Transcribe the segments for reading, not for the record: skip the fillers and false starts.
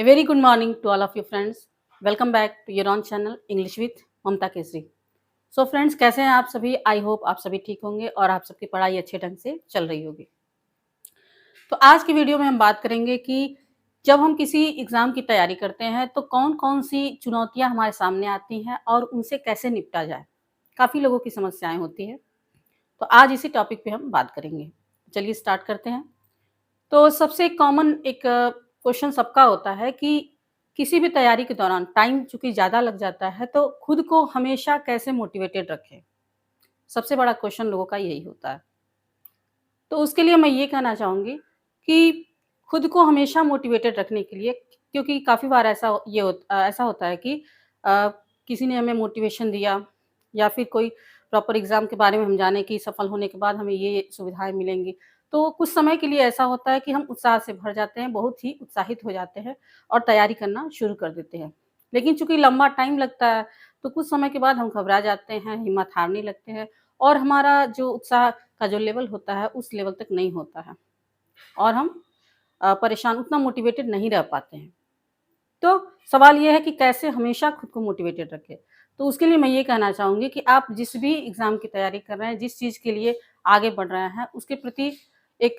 A very good morning to all of you friends. Welcome back to your own channel English with Mamta Kesari. So friends, कैसे हैं आप सभी? I hope आप सभी ठीक होंगे और आप सबकी पढ़ाई अच्छे ढंग से चल रही होगी. तो आज की वीडियो में हम बात करेंगे कि जब हम किसी एग्ज़ाम की तैयारी करते हैं तो कौन-कौन सी चुनौतियाँ हमारे सामने आती हैं और उनसे कैसे निपटा जाए. काफ़ी लोगों की समस्याएँ होती हैं. तो आज इसी टॉपिक पे हम बात करेंगे. चलिए स्टार्ट करते हैं. तो सबसे कॉमन एक क्वेश्चन सबका होता है कि किसी भी तैयारी के दौरान टाइम चूँकि ज़्यादा लग जाता है तो खुद को हमेशा कैसे मोटिवेटेड रखें? सबसे बड़ा क्वेश्चन लोगों का यही होता है। तो उसके लिए मैं ये कहना चाहूँगी कि खुद को हमेशा मोटिवेटेड रखने के लिए, क्योंकि काफ़ी बार ऐसा होता है कि अ, किसी ने हमें मोटिवेशन दिया या फिर कोई प्रॉपर एग्ज़ाम के बारे में हम जाने कि सफल होने के बाद हमें ये सुविधाएँ मिलेंगी। तो कुछ समय के लिए ऐसा होता है कि हम उत्साह से भर जाते हैं, बहुत ही उत्साहित हो जाते हैं और तैयारी करना शुरू कर देते हैं। लेकिन चूँकि लंबा टाइम लगता है, तो कुछ समय के बाद हम घबरा जाते हैं, हिम्मत हारने लगते हैं और हमारा जो उत्साह का जो लेवल होता है, उस लेवल तक नहीं होता है और हम परेशान उतना मोटिवेटेड नहीं रह पाते हैं। तो सवाल ये है कि कैसे हमेशा खुद को मोटिवेटेड रखें? तो उसके लिए मैं ये कहना चाहूँगी कि आप जिस भी एग्ज़ाम की तैयारी कर रहे हैं, जिस चीज़ के लिए आगे बढ़ रहे हैं, उसके प्रति एक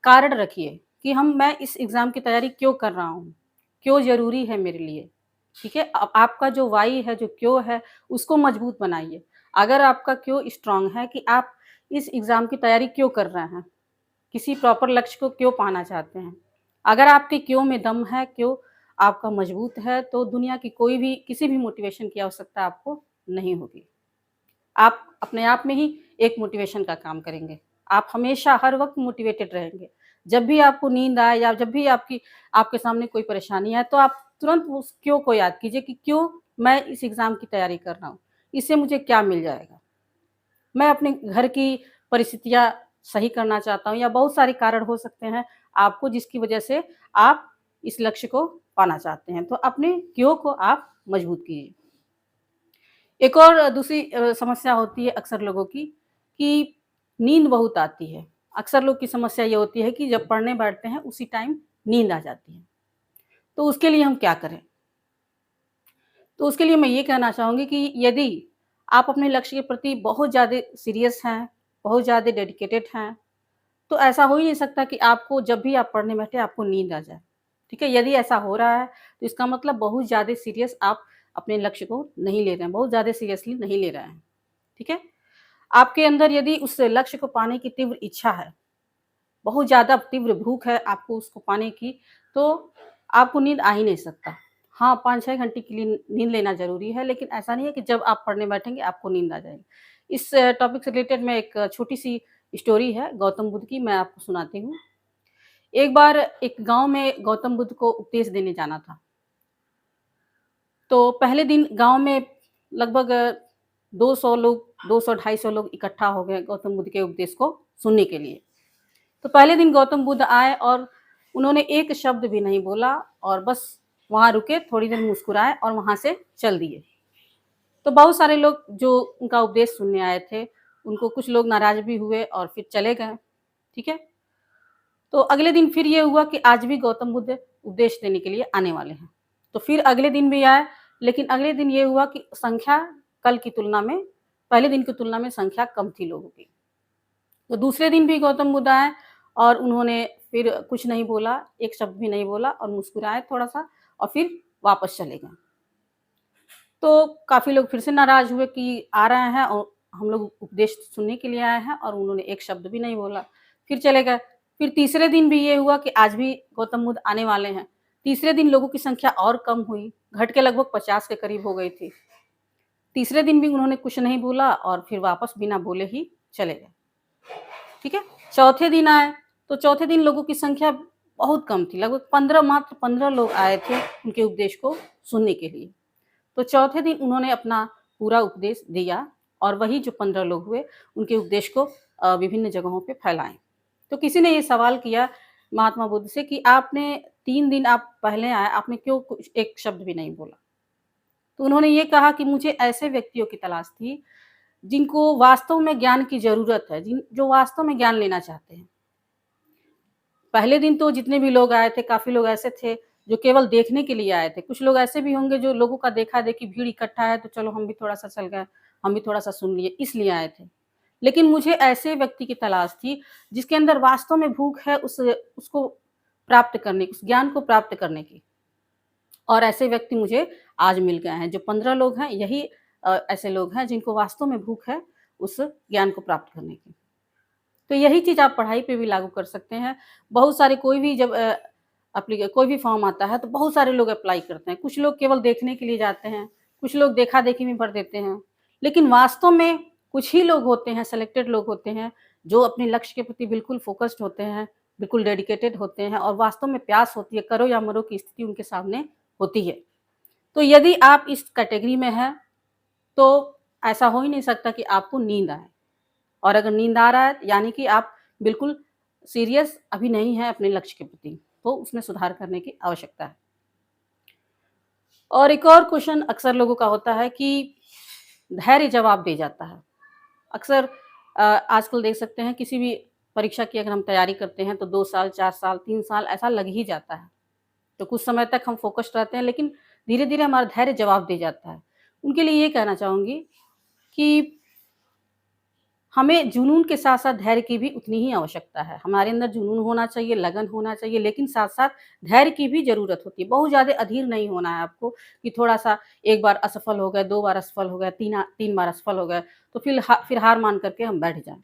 कारण रखिए कि मैं इस एग्ज़ाम की तैयारी क्यों कर रहा हूँ? क्यों ज़रूरी है मेरे लिए? ठीक है? आपका जो व्हाई है, जो क्यों है, उसको मजबूत बनाइए। अगर आपका क्यों स्ट्रॉन्ग है कि आप इस एग्ज़ाम की तैयारी क्यों कर रहे हैं? किसी प्रॉपर लक्ष्य को क्यों पाना चाहते हैं? अगर आपके क्यों में दम है, क्यों आपका मजबूत है, तो दुनिया की कोई भी किसी भी मोटिवेशन की आवश्यकता आपको नहीं होगी। आप अपने आप में ही एक मोटिवेशन का काम करेंगे। आप हमेशा हर वक़्त मोटिवेटेड रहेंगे। जब भी आपको नींद आए या जब भी आपके सामने कोई परेशानी आए, तो आप तुरंत उस क्यों को याद कीजिए कि क्यों मैं इस एग्ज़ाम की तैयारी कर रहा हूँ? इससे मुझे क्या मिल जाएगा? मैं अपने घर की परिस्थितियाँ सही करना चाहता हूँ या बहुत सारे कारण हो सकते हैं आपको जिसकी वजह से आप इस लक्ष्य को पाना चाहते हैं। तो अपने क्यों को आप मजबूत कीजिए। एक और दूसरी समस्या होती है अक्सर लोगों की कि नींद बहुत आती है। अक्सर लोग की समस्या ये होती है कि जब पढ़ने बैठते हैं उसी टाइम नींद आ जाती है। तो उसके लिए हम क्या करें? तो उसके लिए मैं ये कहना चाहूँगी कि यदि आप अपने लक्ष्य के प्रति बहुत ज़्यादा सीरियस हैं, बहुत ज़्यादा डेडिकेटेड हैं, तो ऐसा हो ही नहीं सकता कि आपको जब भी आप पढ़ने बैठे आपको नींद आ जाए। ठीक है? यदि ऐसा हो रहा है तो इसका मतलब बहुत ज़्यादा सीरियस आप अपने लक्ष्य को नहीं ले रहे हैं, बहुत ज़्यादा सीरियसली नहीं ले रहे हैं। ठीक है? आपके अंदर यदि उस लक्ष्य को पाने की तीव्र इच्छा है, बहुत ज़्यादा तीव्र भूख है आपको उसको पाने की, तो आपको नींद आ ही नहीं सकता। हाँ, 5-6 घंटे के लिए नींद लेना ज़रूरी है, लेकिन ऐसा नहीं है कि जब आप पढ़ने बैठेंगे आपको नींद आ जाएगी। इस टॉपिक से रिलेटेड मैं एक छोटी-सी स्टोरी है गौतम बुद्ध की, मैं आपको सुनाती हूँ। एक बार एक गाँव में गौतम बुद्ध को उपदेश देने जाना था। तो पहले दिन गाँव में लगभग 200 लोग 200 250 लोग इकट्ठा हो गए गौतम बुद्ध के उपदेश को सुनने के लिए। तो पहले दिन गौतम बुद्ध आए और उन्होंने एक शब्द भी नहीं बोला और बस वहाँ रुके, थोड़ी देर मुस्कुराए और वहाँ से चल दिए। तो बहुत सारे लोग जो उनका उपदेश सुनने आए थे, उनको कुछ लोग नाराज़ भी हुए और फिर चले गए। ठीक है? तो अगले दिन फिर ये हुआ कि आज भी गौतम बुद्ध उपदेश देने के लिए आने वाले हैं। तो फिर अगले दिन भी आए, लेकिन अगले दिन ये हुआ कि संख्या कल की तुलना में पहले दिन की तुलना में संख्या कम थी लोगों की। तो दूसरे दिन भी गौतम बुद्ध आए और उन्होंने फिर कुछ नहीं बोला, एक शब्द भी नहीं बोला और मुस्कुराए थोड़ा-सा और फिर वापस चले गए। तो काफ़ी लोग फिर से नाराज़ हुए कि आ रहे हैं और हम लोग उपदेश सुनने के लिए आए हैं और उन्होंने एक शब्द भी नहीं बोला, फिर चले गए। फिर तीसरे दिन भी ये हुआ कि आज भी गौतम बुद्ध आने वाले हैं। तीसरे दिन लोगों की संख्या और कम हुई, घट के लगभग 50 के करीब हो गई थी। तीसरे दिन भी उन्होंने कुछ नहीं बोला और फिर वापस बिना बोले ही चले गए। ठीक है? चौथे दिन आए, तो चौथे दिन लोगों की संख्या बहुत कम थी, लगभग 15 मात्र 15 लोग आए थे उनके उपदेश को सुनने के लिए। तो चौथे दिन उन्होंने अपना पूरा उपदेश दिया और वही जो 15 लोग हुए, उनके उपदेश को विभिन्न जगहों पे फैलाएँ। तो किसी ने ये सवाल किया महात्मा बुद्ध से कि आपने 3 दिन आप पहले आए, आपने क्यों कुछ एक शब्द भी नहीं बोला? तो उन्होंने ये कहा कि मुझे ऐसे व्यक्तियों की तलाश थी, जिनको वास्तव में ज्ञान की ज़रूरत है, जो वास्तव में ज्ञान लेना चाहते हैं। पहले दिन तो जितने भी लोग आए थे, काफ़ी लोग ऐसे थे जो केवल देखने के लिए आए थे। कुछ लोग ऐसे भी होंगे जो लोगों का देखा-देखी भीड़ इकट्ठा है तो चलो हम भी थोड़ा-सा चल गए, हम भी थोड़ा-सा सुन लिए, इसलिए आए थे। लेकिन मुझे ऐसे व्यक्ति की तलाश थी जिसके अंदर वास्तव में भूख है उसको प्राप्त करने की, उस ज्ञान को प्राप्त करने की। और ऐसे व्यक्ति मुझे आज मिल गए हैं। जो 15 लोग हैं यही ऐसे लोग हैं जिनको वास्तव में भूख है उस ज्ञान को प्राप्त करने की। तो यही चीज़ आप पढ़ाई पे भी लागू कर सकते हैं। बहुत सारे कोई भी जब कोई भी फॉर्म आता है तो बहुत सारे लोग अप्लाई करते हैं। कुछ लोग केवल देखने के लिए जाते हैं, कुछ लोग देखा-देखी में भर देते हैं। लेकिन वास्तव में कुछ ही लोग होते हैं, सेलेक्टेड लोग होते हैं, जो अपने लक्ष्य के प्रति बिल्कुल फ़ोकस्ड होते हैं, बिल्कुल डेडिकेटेड होते हैं और वास्तव में प्यास होती है, करो या मरो की स्थिति उनके सामने होती है। तो यदि आप इस कैटेगरी में हैं, तो ऐसा हो ही नहीं सकता कि आपको नींद आए। और अगर नींद आ रहा है यानी कि आप बिल्कुल सीरियस अभी नहीं हैं अपने लक्ष्य के प्रति, तो उसमें सुधार करने की आवश्यकता है। और एक और क्वेश्चन अक्सर लोगों का होता है कि धैर्य जवाब दे जाता है। अक्सर आजकल देख सकते हैं किसी भी परीक्षा की अगर हम तैयारी करते हैं तो 2 साल, 4 साल, 3 साल ऐसा लग ही जाता है। तो कुछ समय तक हम फ़ोकस्ड रहते हैं लेकिन धीरे-धीरे हमारा धैर्य जवाब दे जाता है। उनके लिए ये कहना चाहूँगी कि हमें जुनून के साथ-साथ धैर्य की भी उतनी ही आवश्यकता है। हमारे अंदर जुनून होना चाहिए, लगन होना चाहिए, लेकिन साथ-साथ धैर्य की भी ज़रूरत होती है। बहुत ज़्यादा अधीर नहीं होना है आपको कि थोड़ा-सा एक बार असफल हो गए, 2 बार असफल हो गए, 3 बार असफल हो गए, तो फिर हार मान कर के हम बैठ जाएँ।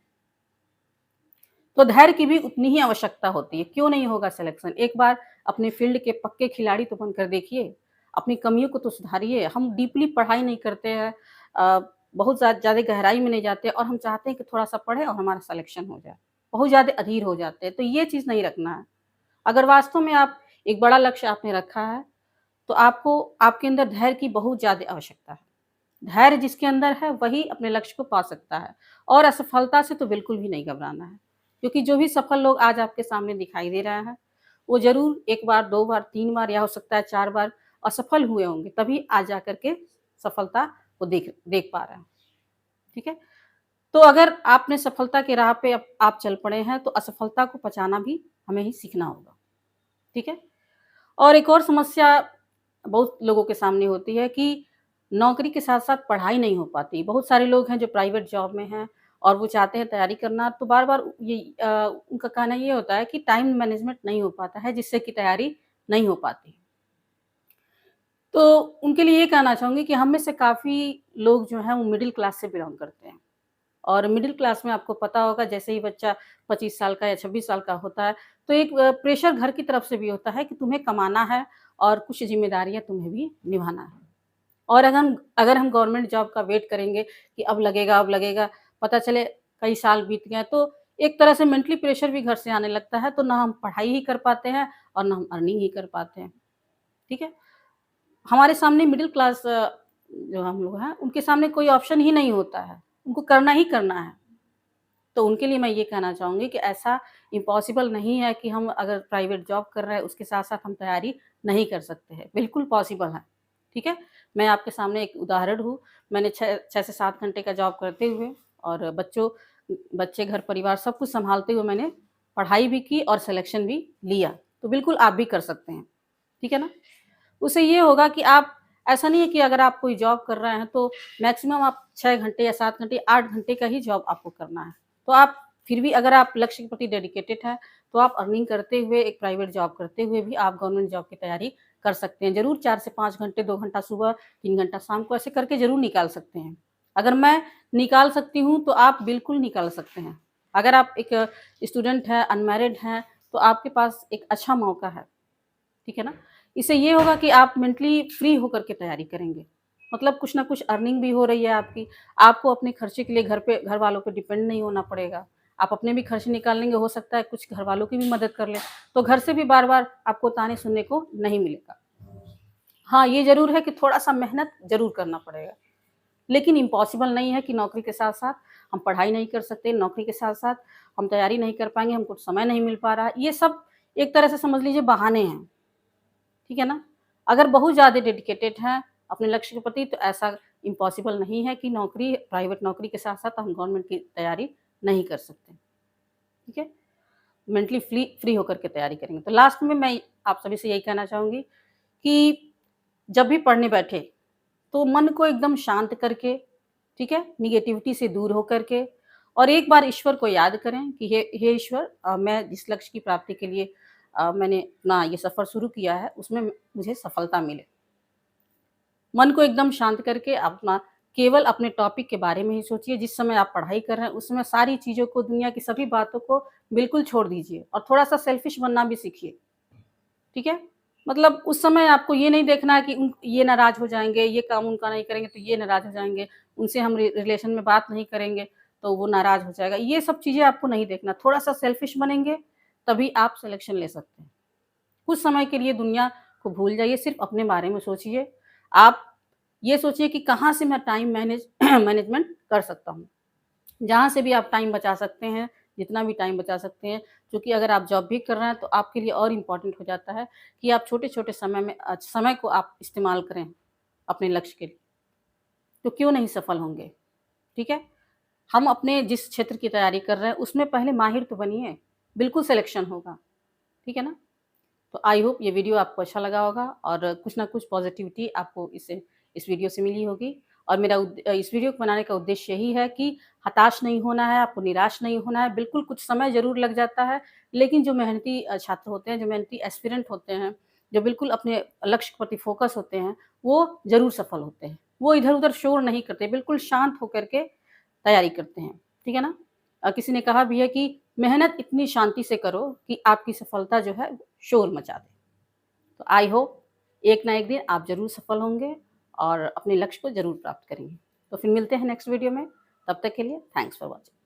तो धैर्य की भी उतनी ही आवश्यकता होती है। क्यों नहीं होगा सिलेक्शन? एक बार अपने फ़ील्ड के पक्के खिलाड़ी तो बनकर देखिए, अपनी कमियों को तो सुधारिए। हम डीपली पढ़ाई नहीं करते हैं अ, बहुत ज़्यादा गहराई में नहीं जाते और हम चाहते हैं कि थोड़ा-सा पढ़ें और हमारा सिलेक्शन हो जाए। बहुत ज़्यादा अधीर हो जाते हैं, तो ये चीज़ नहीं रखना है। अगर वास्तव में आप एक बड़ा लक्ष्य आपने रखा है, तो आपको आपके अंदर धैर्य की बहुत ज़्यादा आवश्यकता है। धैर्य जिसके अंदर है वही अपने लक्ष्य को पा सकता है और असफलता से तो बिल्कुल भी नहीं घबराना है। क्योंकि जो भी सफल लोग आज आपके सामने दिखाई दे रहे हैं, वो ज़रूर 1 बार, 2 बार, 3 बार या हो सकता है 4 बार असफल हुए होंगे, तभी आज जा कर के सफलता को देख देख पा रहे हैं। ठीक है? तो अगर आपने सफलता की राह पे आप चल पड़े हैं, तो असफलता को पचाना भी हमें ही सीखना होगा। ठीक है? और एक और समस्या बहुत लोगों के सामने होती है कि नौकरी के साथ-साथ पढ़ाई नहीं हो पाती। बहुत सारे लोग हैं जो प्राइवेट जॉब में हैं और वो चाहते हैं तैयारी करना तो बार-बार उनका कहना ये होता है कि टाइम मैनेजमेंट नहीं हो पाता है जिससे कि तैयारी नहीं हो पाती। तो उनके लिए ये कहना चाहूँगी कि हम में से काफ़ी लोग जो हैं वो मिडल क्लास से बिलॉन्ग करते हैं। और मिडल क्लास में आपको पता होगा जैसे ही बच्चा 25 साल का या 26 साल का होता है, तो एक प्रेशर घर की तरफ से भी होता है कि तुम्हें कमाना है और कुछ ज़िम्मेदारियाँ तुम्हें भी निभाना है। और अगर हम गवर्नमेंट जॉब का वेट करेंगे कि अब लगेगा, पता चले कई साल बीत गए, तो एक तरह से मेंटली प्रेशर भी घर से आने लगता है, तो ना हम पढ़ाई ही कर पाते हैं और ना हम अर्निंग ही कर पाते हैं। ठीक है? हमारे सामने मिडल क्लास जो हम लोग हैं, उनके सामने कोई ऑप्शन ही नहीं होता है, उनको करना ही करना है। तो उनके लिए मैं ये कहना चाहूँगी कि ऐसा इम्पॉसिबल नहीं है कि हम अगर प्राइवेट जॉब कर रहे हैं, उसके साथ-साथ हम तैयारी नहीं कर सकते हैं, बिल्कुल पॉसिबल है, ठीक है? मैं आपके सामने एक उदाहरण हूँ, मैंने 6 से 7 घंटे का जॉब करते हुए और बच्चे, घर परिवार सब कुछ सँभालते हुए मैंने पढ़ाई भी की और सिलेक्शन भी लिया, तो बिल्कुल आप भी कर सकते हैं, ठीक है ना? उससे ये होगा कि आप ऐसा नहीं है कि अगर आप कोई जॉब कर रहे हैं तो मैक्सिमम आप 6 घंटे या 7 घंटे, 8 घंटे का ही जॉब आपको करना है। तो आप फिर भी अगर आप लक्ष्य के प्रति डेडिकेटेड हैं, तो आप अर्निंग करते हुए, एक प्राइवेट जॉब करते हुए भी आप गवर्नमेंट जॉब की तैयारी कर सकते हैं। ज़रूर 4 से 5 घंटे, 2 घंटा सुबह, 3 घंटा शाम को ऐसे करके ज़रूर निकाल सकते हैं। अगर मैं निकाल सकती हूँ, तो आप बिल्कुल निकाल सकते हैं। अगर आप एक स्टूडेंट हैं, अनमैरिड हैं, तो आपके पास एक अच्छा मौका है। ठीक है ना? इससे ये होगा कि आप मेंटली फ्री होकर के तैयारी करेंगे। मतलब कुछ ना कुछ अर्निंग भी हो रही है आपकी। आपको अपने खर्चे के लिए घर वालों पे डिपेंड नहीं होना पड़ेगा। आप अपने भी खर्च निकाल लेंगे, हो सकता है कुछ घर वालों की भी मदद कर लें। तो घर से भी बार-बार आपको ताने सुनने को नहीं मिलेगा। हाँ, ये ज़रूर है कि थोड़ा-सा मेहनत ज़रूर करना पड़ेगा। लेकिन इम्पॉसिबल नहीं है कि नौकरी के साथ-साथ हम पढ़ाई नहीं कर सकते, नौकरी के साथ-साथ हम तैयारी नहीं कर पाएँगे, हमको समय नहीं मिल पा रहा है। ये सब एक तरह से समझ लीजिए बहाने हैं। ठीक है ना? अगर बहुत ज़्यादा डेडिकेटेड हैं अपने लक्ष्य के प्रति तो ऐसा इम्पॉसिबल नहीं है कि प्राइवेट नौकरी के साथ-साथ हम गवर्नमेंट की तैयारी नहीं कर सकते। ठीक है? मेंटली फ्री होकर के तैयारी करेंगे। तो लास्ट में मैं आप सभी से यही कहना चाहूँगी कि जब भी पढ़ने बैठे, तो मन को एकदम शांत करके, ठीक है? नेगेटिविटी से दूर होकर के और एक बार ईश्वर को याद करें कि हे ईश्वर, मैं जिस लक्ष्य की प्राप्ति के लिए मैंने अपना ये सफ़र शुरू किया है, उसमें मुझे सफलता मिले। मन को एकदम शांत करके अपना केवल अपने टॉपिक के बारे में ही सोचिए, जिस समय आप पढ़ाई कर रहे हैं, उस समय सारी चीज़ों को, दुनिया की सभी बातों को बिल्कुल छोड़ दीजिए और थोड़ा-सा सेल्फिश बनना भी सीखिए, ठीक है? मतलब उस समय आपको ये नहीं देखना है कि ये नाराज़ हो जाएँगे, ये काम उनका नहीं करेंगे तो ये नाराज़ हो जाएँगे, उनसे हम रिलेशन में बात नहीं करेंगे तो वो नाराज़ हो जाएगा। ये सब चीज़ें आपको नहीं देखना, थोड़ा-सा सेल्फिश बनेंगे, तभी आप सिलेक्शन ले सकते हैं। कुछ समय के लिए दुनिया को भूल जाइए, सिर्फ़ अपने बारे में सोचिए। आप ये सोचिए कि कहाँ से मैं टाइम मैनेजमेंट कर सकता हूँ। जहाँ से भी आप टाइम बचा सकते हैं, जितना भी टाइम बचा सकते हैं, क्योंकि अगर आप जॉब भी कर रहे हैं तो आपके लिए और इम्पोर्टेंट हो जाता है कि आप छोटे-छोटे समय में समय को आप इस्तेमाल करें अपने लक्ष्य के लिए, तो क्यों नहीं सफल होंगे, ठीक है? हम अपने जिस क्षेत्र की तैयारी कर रहे हैं उसमें पहले माहिर तो बनिए, बिल्कुल सिलेक्शन होगा, ठीक है ना? तो आई होप ये वीडियो आपको अच्छा लगा होगा और कुछ ना कुछ पॉजिटिविटी आपको इस वीडियो से मिली होगी और इस वीडियो को बनाने का उद्देश्य यही है कि हताश नहीं होना है, आपको निराश नहीं होना है। बिल्कुल कुछ समय ज़रूर लग जाता है, लेकिन जो मेहनती छात्र होते हैं, जो मेहनती एस्पिरेंट होते हैं, जो बिल्कुल अपने लक्ष्य के प्रति फ़ोकस होते हैं, वो ज़रूर सफल होते हैं। वो इधर-उधर शोर नहीं करते, बिल्कुल शांत होकर के तैयारी करते हैं, ठीक है ना? किसी ने कहा भी है कि मेहनत इतनी शांति से करो कि आपकी सफलता जो है शोर मचा दे। तो आई होप एक ना एक दिन आप ज़रूर सफल होंगे और अपने लक्ष्य को ज़रूर प्राप्त करेंगे। तो फिर मिलते हैं नेक्स्ट वीडियो में, तब तक के लिए थैंक्स फॉर वॉचिंग।